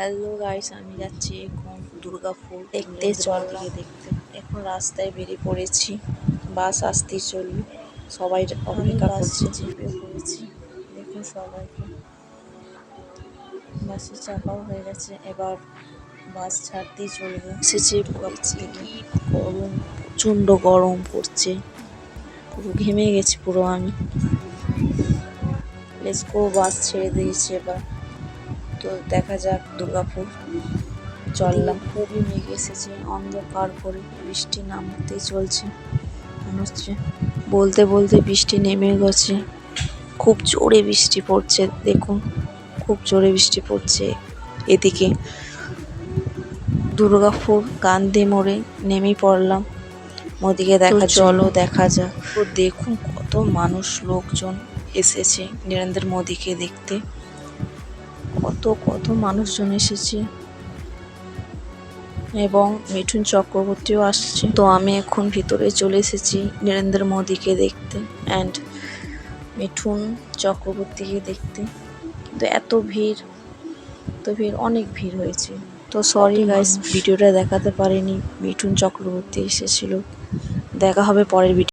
Hello guys, আমি যাচ্ছি এখন দুর্গাপুর দেখতে। চললাম এখন রাস্তায় বেরিয়ে পড়েছি। বাস আসতেই চললো, সবাই অপেক্ষা করছে। চেপে পড়েছি, দেখুন সবাইকে। বাসে চাপাও হয়ে গেছে, এবার বাস ছাড়তেই চলবে। এসেছে কি গরম, প্রচণ্ড গরম পড়ছে, পুরো ঘেমে গেছি পুরো আমি। লেসকো, বাস ছেড়ে দিয়েছে এবার। তো দেখা যাক দুর্গাপুর চললাম। খুবই মেঘ এসেছে, অন্ধকার করে বৃষ্টি নামতেই চলছে মনে হচ্ছে। বলতে বলতে বৃষ্টি নেমে গেছে, খুব জোরে বৃষ্টি পড়ছে। দেখুন খুব জোরে বৃষ্টি পড়ছে এদিকে। দুর্গাপুর গান্ধী মোড়ে নেমে পড়লাম, ওদিকে দেখা। চলো দেখা যাক। তো দেখুন কত মানুষ, লোকজন এসেছে নরেন্দ্র মোদীকে দেখতে। কত কত মানুষজন এসেছে এবং মিঠুন চক্রবর্তীও আসছে। তো আমি এখন ভিতরে চলে এসেছি নরেন্দ্র মোদীকে দেখতে অ্যান্ড মিঠুন চক্রবর্তীকে দেখতে। কিন্তু এত ভিড়, অনেক ভিড় হয়েছে। তো সরি গাইস, ভিডিওটা দেখাতে পারিনি। মিঠুন চক্রবর্তী এসেছিল। দেখা হবে পরের ভিডিও।